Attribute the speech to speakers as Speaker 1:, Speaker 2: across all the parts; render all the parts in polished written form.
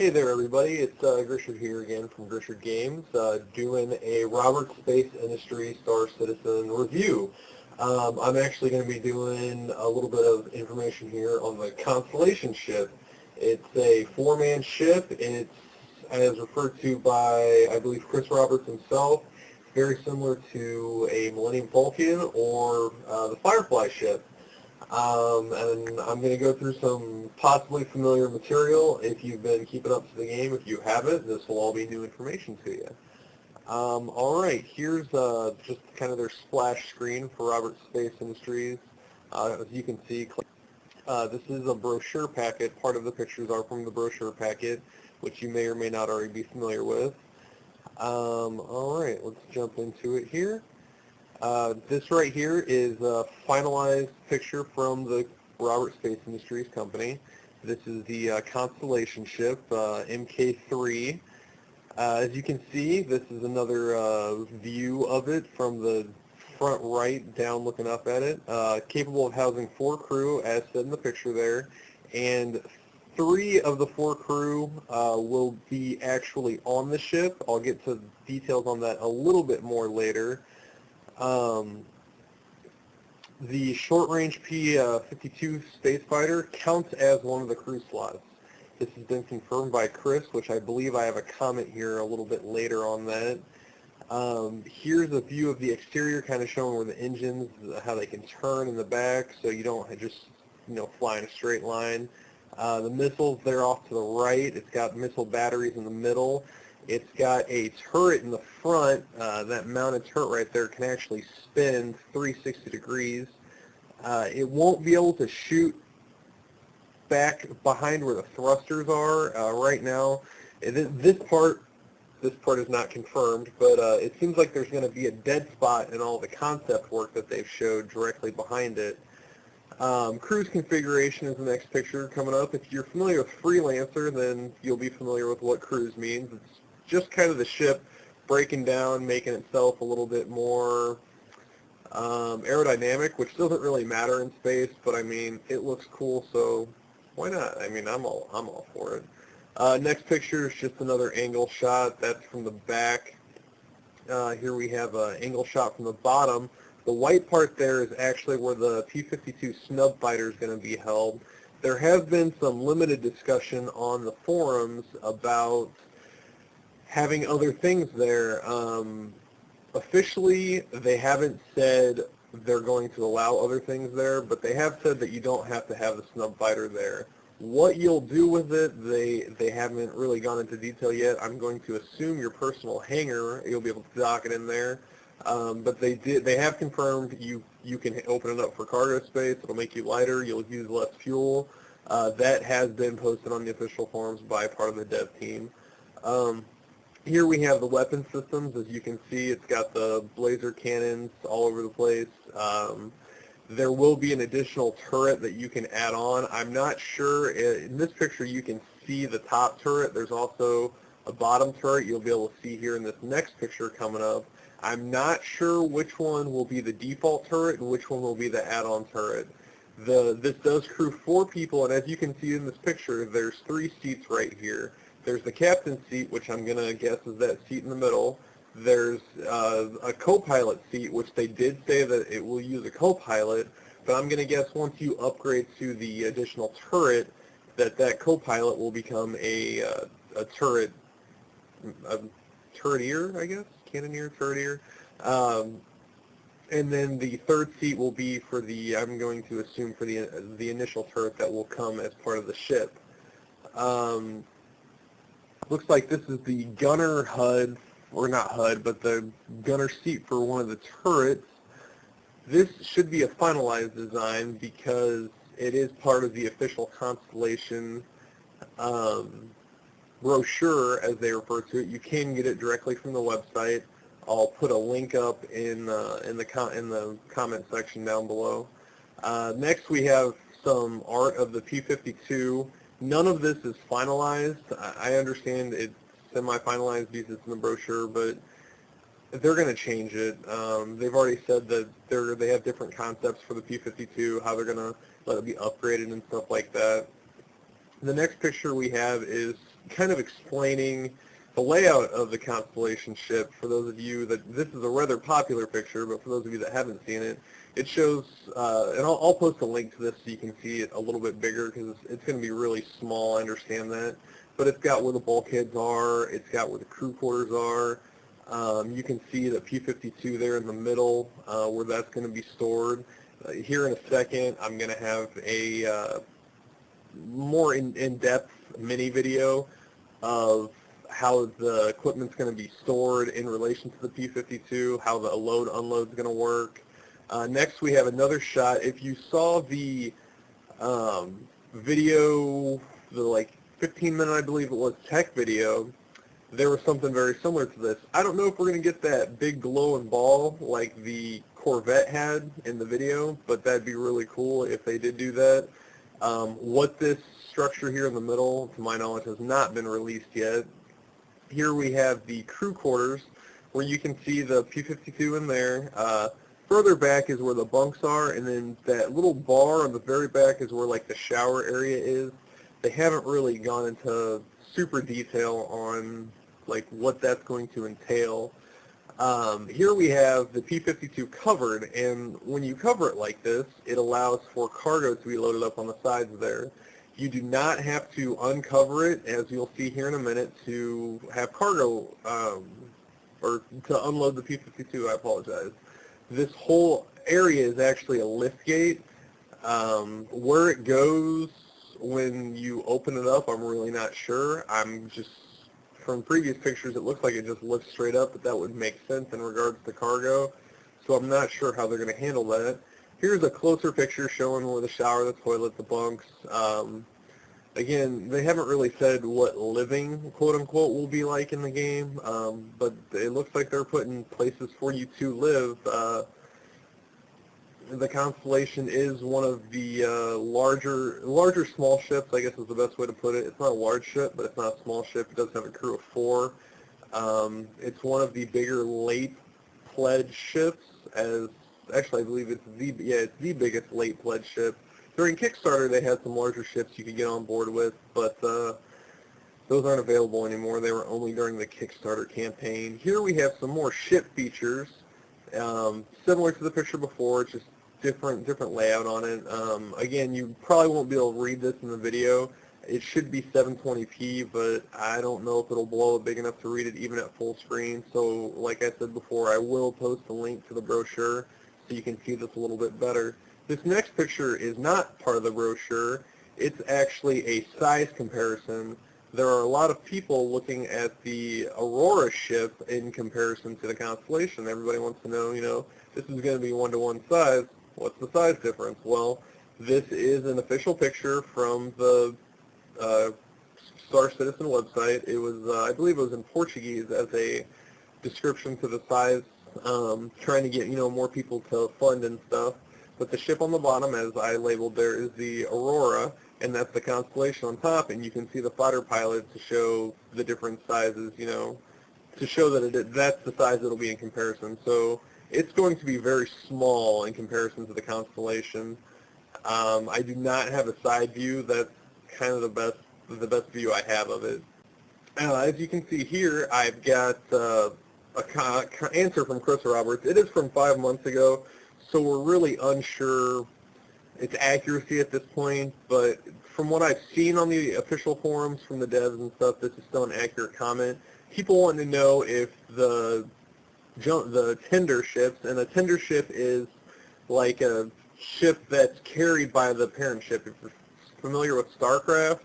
Speaker 1: Hey there, everybody. It's Grishord here again from Grishord Games, doing a Robert Space Industries Star Citizen review. I'm actually going to be doing a little bit of information here on the Constellation ship. It's a four-man ship. It's, as referred to by, I believe, Chris Roberts himself, very similar to a Millennium Falcon or the Firefly ship. And I'm going to go through some possibly familiar material if you've been keeping up to the game. If you haven't, this will all be new information to you. All right, here's just kind of their splash screen for Robert Space Industries. As you can see, this is a brochure packet. Part of the pictures are from the brochure packet, which you may or may not already be familiar with. All right, let's jump into it here. This right here is a finalized picture from the Robert Space Industries company. This is the Constellation ship, MK3. As you can see, this is another view of it from the front right down looking up at it. Capable of housing 4 crew, as said in the picture there, and 3 of the 4 crew will be actually on the ship. I'll get to details on that a little bit more later. The short-range P-52 space fighter counts as one of the crew slots. This has been confirmed by Chris, which I believe I have a comment here a little bit later on that. Here's a view of the exterior, kind of showing where the engines, how they can turn in the back, so you don't just, fly in a straight line. The missiles, they're off to the right. It's got missile batteries in the middle. It's got a turret in the front. That mounted turret right there can actually spin 360 degrees. It won't be able to shoot back behind where the thrusters are right now. This part is not confirmed, but it seems like there's going to be a dead spot in all the concept work that they've showed directly behind it. Cruise configuration is the next picture coming up. If you're familiar with Freelancer, then you'll be familiar with what cruise means. It's just kind of the ship breaking down, making itself a little bit more aerodynamic, which doesn't really matter in space, but I mean, it looks cool, so why not? I mean, I'm all for it. Next picture is just another angle shot. That's from the back. Here we have an angle shot from the bottom. The white part there is actually where the P-52 snub fighter is going to be held. There has been some limited discussion on the forums about having other things there. Officially, they haven't said they're going to allow other things there, but they have said that you don't have to have the snub fighter there. What you'll do with it, they haven't really gone into detail yet. I'm going to assume your personal hangar, you'll be able to dock it in there. But they have confirmed you can open it up for cargo space. It'll make you lighter. You'll use less fuel. That has been posted on the official forums by part of the dev team. Here we have the weapon systems. As you can see, it's got the laser cannons all over the place. There will be an additional turret that you can add on. I'm not sure. In this picture, you can see the top turret. There's also a bottom turret you'll be able to see here in this next picture coming up. I'm not sure which one will be the default turret and which one will be the add-on turret. This does crew 4 people, and as you can see in this picture, there's 3 seats right here. There's the captain's seat, which I'm going to guess is that seat in the middle. There's a co-pilot seat, which they did say that it will use a co-pilot, but I'm going to guess once you upgrade to the additional turret, that co-pilot will become a turret, a turretier, I guess, cannoneer, turretier. And then the third seat will be for I'm going to assume for the initial turret that will come as part of the ship. Looks like this is the gunner HUD, or not HUD, but the gunner seat for one of the turrets. This should be a finalized design because it is part of the official Constellation brochure, as they refer to it. You can get it directly from the website. I'll put a link up in the comment section down below. Next, we have some art of the P-52. None of this is finalized. I understand it's semi-finalized because it's in the brochure, but they're going to change it. They've already said that they have different concepts for the P-52, how they're going to let it be upgraded and stuff like that. The next picture we have is kind of explaining the layout of the Constellation ship. For those of you that, this is a rather popular picture, but for those of you that haven't seen it, it shows, and I'll post a link to this so you can see it a little bit bigger because it's going to be really small, I understand that. But it's got where the bulkheads are, it's got where the crew quarters are. You can see the P-52 there in the middle where that's going to be stored. Here in a second, I'm going to have a more in-depth mini video of how the equipment's going to be stored in relation to the P-52, how the load-unload is going to work. Next, we have another shot. If you saw the video, the like 15-minute, I believe it was, tech video, there was something very similar to this. I don't know if we're going to get that big glowing ball like the Corvette had in the video, but that'd be really cool if they did do that. What this structure here in the middle, to my knowledge, has not been released yet. Here we have the crew quarters, where you can see the P-52 in there. Further back is where the bunks are, and then that little bar on the very back is where like the shower area is. They haven't really gone into super detail on like what that's going to entail. Here we have the P-52 covered, and when you cover it like this, it allows for cargo to be loaded up on the sides there. You do not have to uncover it, as you'll see here in a minute, to have cargo, or to unload the P-52, I apologize. This whole area is actually a lift gate. Where it goes when you open it up, I'm really not sure. I'm just, from previous pictures, it looks like it just lifts straight up, but that would make sense in regards to cargo. So I'm not sure how they're going to handle that. Here's a closer picture showing where the shower, the toilet, the bunks. Again, they haven't really said what living, quote-unquote, will be like in the game, but it looks like they're putting places for you to live. The Constellation is one of the larger small ships, I guess is the best way to put it. It's not a large ship, but it's not a small ship. It does have a crew of 4. It's one of the bigger late pledge ships, as actually I believe it's the biggest late pledge ship. During Kickstarter, they had some larger ships you could get on board with, but those aren't available anymore. They were only during the Kickstarter campaign. Here we have some more ship features, similar to the picture before, it's just different layout on it. Again, you probably won't be able to read this in the video. It should be 720p, but I don't know if it'll blow up big enough to read it even at full screen. So, like I said before, I will post a link to the brochure so you can see this a little bit better. This next picture is not part of the brochure. It's actually a size comparison. There are a lot of people looking at the Aurora ship in comparison to the Constellation. Everybody wants to know, this is going to be 1-to-1 size. What's the size difference? Well, this is an official picture from the Star Citizen website. It was, I believe it was in Portuguese as a description to the size, trying to get, more people to fund and stuff. But the ship on the bottom, as I labeled there, is the Aurora, and that's the Constellation on top, and you can see the fighter pilot to show the different sizes, to show that that's the size it'll be in comparison. So it's going to be very small in comparison to the Constellation. I do not have a side view. That's kind of the best view I have of it. As you can see here, I've got an answer from Chris Roberts. It is from 5 months ago. So we're really unsure its accuracy at this point, but from what I've seen on the official forums from the devs and stuff, this is still an accurate comment. People want to know if the tender ships, and a tender ship is like a ship that's carried by the parent ship. If you're familiar with StarCraft,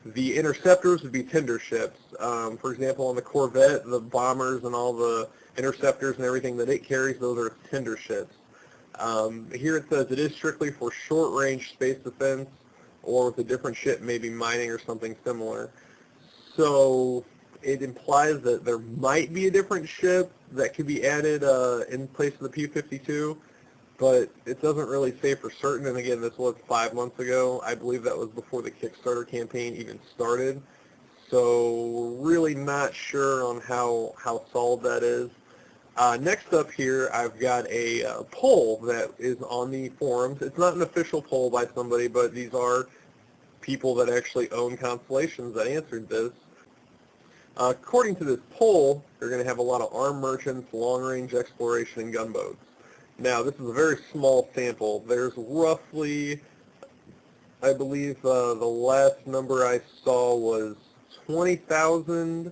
Speaker 1: the interceptors would be tender ships. For example, on the Corvette, the bombers and all the interceptors and everything that it carries, those are tender ships. Here it says it is strictly for short-range space defense, or with a different ship, maybe mining or something similar. So it implies that there might be a different ship that could be added in place of the P-52, but it doesn't really say for certain. And again, this was 5 months ago. I believe that was before the Kickstarter campaign even started. So really not sure on how solid that is. Next up here, I've got a poll that is on the forums. It's not an official poll by somebody, but these are people that actually own constellations that answered this. According to this poll, they're going to have a lot of armed merchants, long-range exploration, and gunboats. Now, this is a very small sample. There's roughly, I believe the last number I saw was 20,000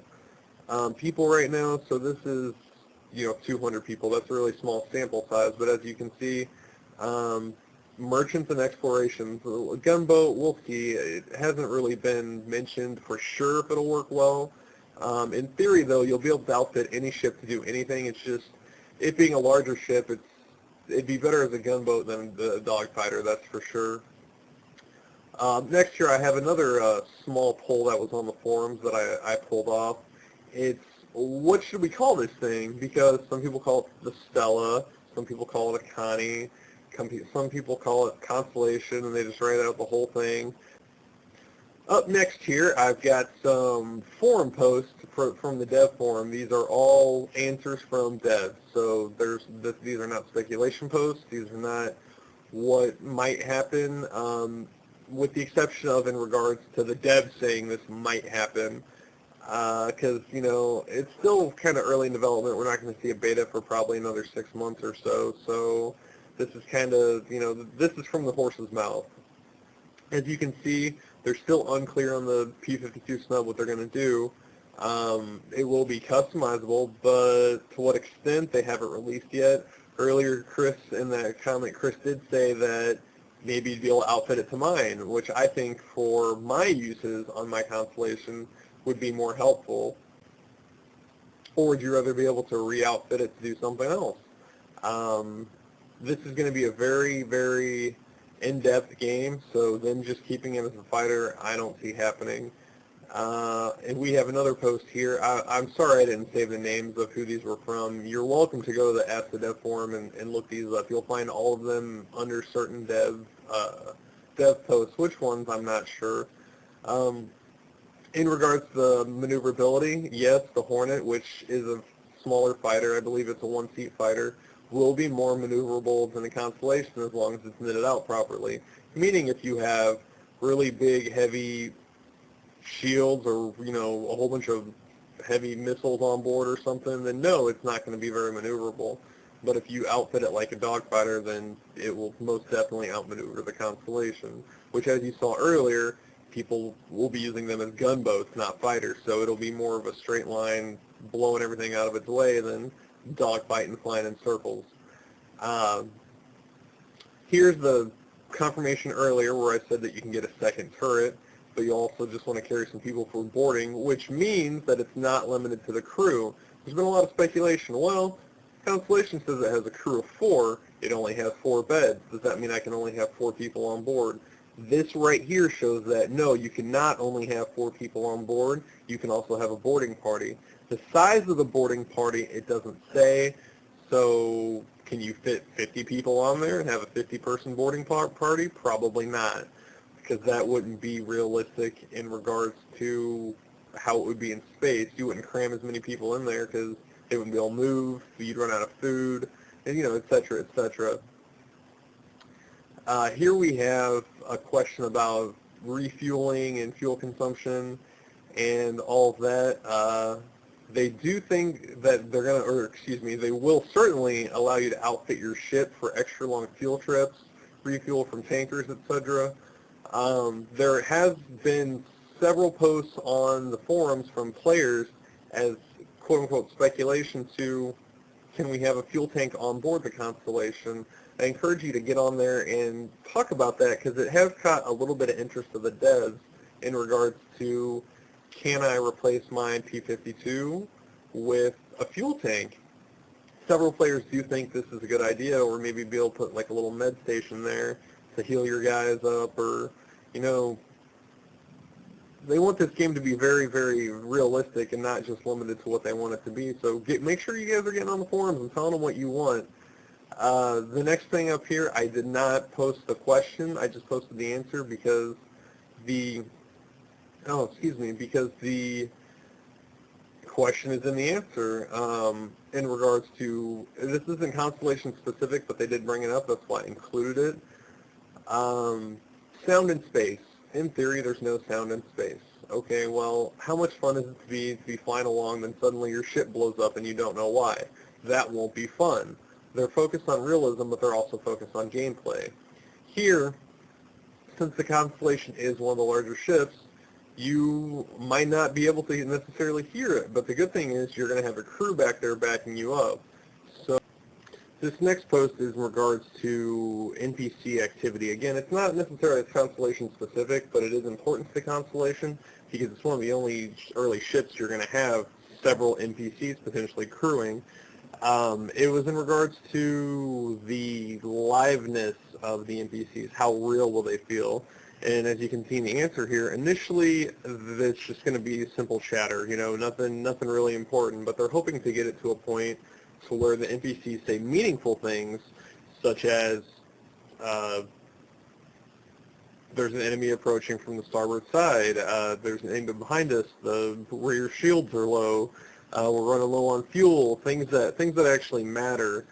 Speaker 1: people right now, so this is, 200 people. That's a really small sample size, but as you can see, merchants and exploration. A gunboat, we'll see. It hasn't really been mentioned for sure if it'll work well. In theory, though, you'll be able to outfit any ship to do anything. It's just, it being a larger ship, it'd be better as a gunboat than the dogfighter, that's for sure. Next here, I have another small poll that was on the forums that I pulled off. It's, what should we call this thing? Because some people call it the Stella, some people call it a Connie, some people call it Constellation, and they just write out the whole these Up next here, I've got some forum posts from the dev forum. These are all answers from devs. So these are not speculation posts. These are not what might happen, with the exception of in regards to the devs saying this might happen. Because, it's still kind of early in development. We're not going to see a beta for probably another 6 months or so. So this is kind of, this is from the horse's mouth. As you can see, they're still unclear on the P-52 snub what they're going to do. It will be customizable, but to what extent, they haven't released yet. Earlier, Chris, in that comment, Chris did say that maybe you'd be able to outfit it to mine, which I think for my uses on my Constellation would be more helpful. Or would you rather be able to re-outfit it to do something else? This is going to be a very, very in-depth game, so them just keeping him as a fighter, I don't see happening. And we have another post here. I'm sorry I didn't save the names of who these were from. You're welcome to go to the Ask the Dev forum and look these up. You'll find all of them under certain dev posts. Which ones, I'm not sure. In regards to the maneuverability, yes, the Hornet, which is a smaller fighter, I believe it's a one-seat fighter, will be more maneuverable than the Constellation as long as it's knitted out properly. Meaning if you have really big, heavy shields or, a whole bunch of heavy missiles on board or something, then no, it's not going to be very maneuverable. But if you outfit it like a dogfighter, then it will most definitely outmaneuver the Constellation, which, as you saw earlier, people will be using them as gunboats, not fighters, so it'll be more of a straight line blowing everything out of its way than dogfighting, flying in circles. Here's the confirmation earlier where I said that you can get a second turret, but you also just want to carry some people for boarding, which means that it's not limited to the crew. There's been a lot of speculation. Well, Constellation says it has a crew of 4. It only has 4 beds. Does that mean I can only have 4 people on board? This right here shows that, no, you cannot only have 4 people on board. You can also have a boarding party. The size of the boarding party, it doesn't say. So can you fit 50 people on there and have a 50-person boarding party? Probably not, because that wouldn't be realistic in regards to how it would be in space. You wouldn't cram as many people in there because they wouldn't be able to move, you'd run out of food, and, et cetera, et cetera. Here we have a question about refueling and fuel consumption and all of that. They do think that they're going to, they will certainly allow you to outfit your ship for extra long fuel trips, refuel from tankers, etc. There has been several posts on the forums from players as quote-unquote speculation to, can we have a fuel tank on board the Constellation? I encourage you to get on there and talk about that because it has caught a little bit of interest of the devs in regards to, can I replace my P-52 with a fuel tank? Several players do think this is a good idea, or maybe be able to put like a little med station there to heal your guys up, or, they want this game to be very, very realistic and not just limited to what they want it to be. So make sure you guys are getting on the forums and telling them what you want. The next thing up here, I did not post the question. I just posted the answer because the question is in the answer in regards to, this isn't Constellation specific, but they did bring it up. That's why I included it. Sound in space. In theory, there's no sound in space. Okay, well, how much fun is it to be flying along, then suddenly your ship blows up and you don't know why? That won't be fun. They're focused on realism, but they're also focused on gameplay. Here, since the Constellation is one of the larger ships, you might not be able to necessarily hear it, but the good thing is you're going to have a crew back there backing you up. So this next post is in regards to Npc Activity. Again, it's not necessarily Constellation specific, but it is important to the Constellation because it's one of the only early ships you're going to have several NPCs potentially crewing. It was in regards to the liveness of the NPCs. How real will they feel? And as you can see in the answer here, initially it's just going to be simple chatter, nothing really important, but they're hoping to get it to a point to where the NPCs say meaningful things, such as there's an enemy approaching from the starboard side, there's an enemy behind us, the rear shields are low, we're running low on fuel, things that actually matter,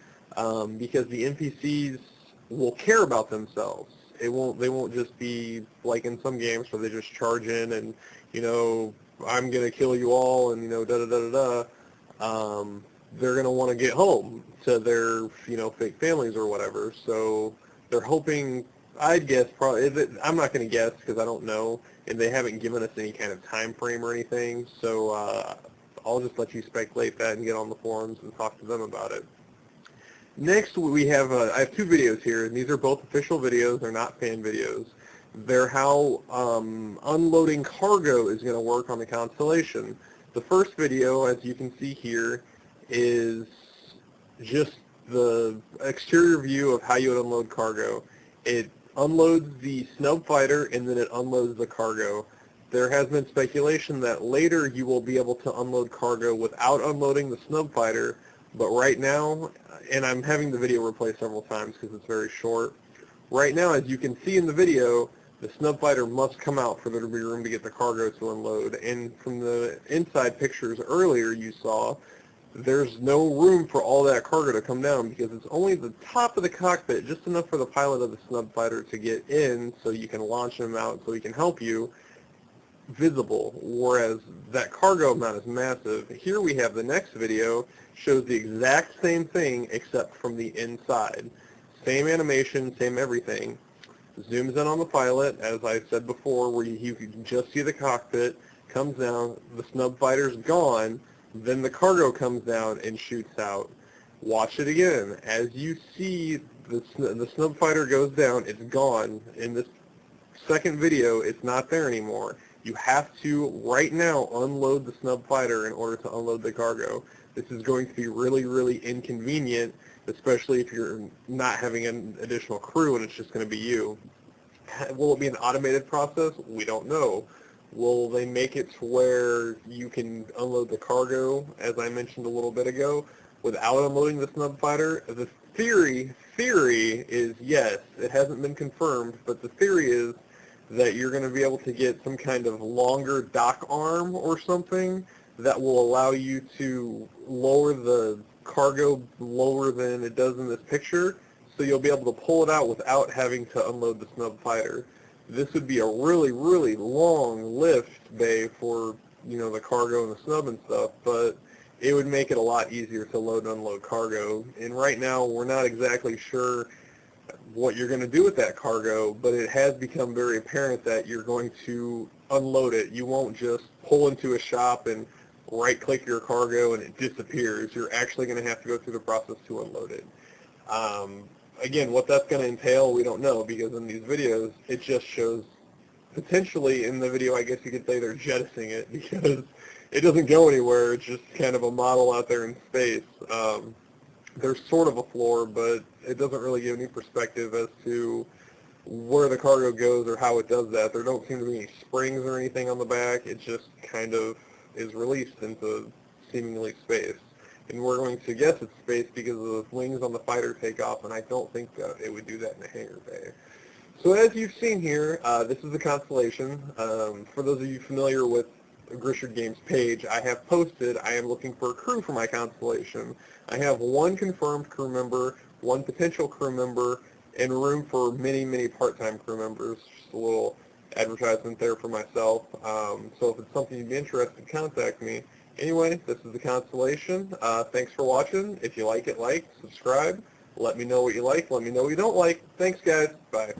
Speaker 1: because the NPCs will care about themselves. They won't just be like in some games where they just charge in and, I'm gonna kill you all and da da da da da. They're gonna want to get home to their fake families or whatever. So they're hoping. I'd guess probably. I'm not gonna guess because I don't know, and they haven't given us any kind of time frame or anything. So I'll just let you speculate that and get on the forums and talk to them about it. Next, we have, I have two videos here, and these are both official videos. They're not fan videos. They're how unloading cargo is going to work on the Constellation. The first video, as you can see here, is just the exterior view of how you would unload cargo. It unloads the snub fighter, and then it unloads the cargo. There has been speculation that later you will be able to unload cargo without unloading the snub fighter, but right now, and I'm having the video replay several times because it's very short, right now, as you can see in the video, the snub fighter must come out for there to be room to get the cargo to unload. And from the inside pictures earlier you saw, there's no room for all that cargo to come down because it's only the top of the cockpit, just enough for the pilot of the snub fighter to get in so you can launch him out so he can help you, visible, whereas that cargo amount is massive. Here we have the next video, shows the exact same thing except from the inside. Same animation, same everything. Zooms in on the pilot, as I said before, where you can just see the cockpit, comes down, the snub fighter's gone, then the cargo comes down and shoots out. Watch it again. As you see the snub fighter goes down, it's gone. In this second video, it's not there anymore. You have to, right now, unload the snub fighter in order to unload the cargo. This is going to be really, really inconvenient, especially if you're not having an additional crew and it's just going to be you. Will it be an automated process? We don't know. Will they make it to where you can unload the cargo, as I mentioned a little bit ago, without unloading the snub fighter? The theory is yes. It hasn't been confirmed, but the theory is that you're going to be able to get some kind of longer dock arm or something that will allow you to lower the cargo lower than it does in this picture, so you'll be able to pull it out without having to unload the snub fighter. This would be a really, really long lift bay for, the cargo and the snub and stuff, but it would make it a lot easier to load and unload cargo. And right now, we're not exactly sure what you're going to do with that cargo, but it has become very apparent that you're going to unload it. You won't just pull into a shop and right-click your cargo and it disappears. You're actually going to have to go through the process to unload it. Again, what that's going to entail, we don't know, because in these videos, it just shows, potentially in the video, I guess you could say they're jettisoning it, because it doesn't go anywhere. It's just kind of a model out there in space. There's sort of a floor, but it doesn't really give any perspective as to where the cargo goes or how it does that. There don't seem to be any springs or anything on the back. It just kind of is released into seemingly space. And we're going to guess it's space because of the wings on the fighter take off, and I don't think that it would do that in a hangar bay. So as you've seen here, this is the Constellation. For those of you familiar with the Grishord Games page, I have posted, I am looking for a crew for my Constellation. I have one confirmed crew member, one potential crew member, and room for many, many part-time crew members. Just a little advertisement there for myself. So if it's something you'd be interested in, contact me. Anyway, this is the Constellation. Thanks for watching. If you like it, subscribe. Let me know what you like. Let me know what you don't like. Thanks, guys. Bye.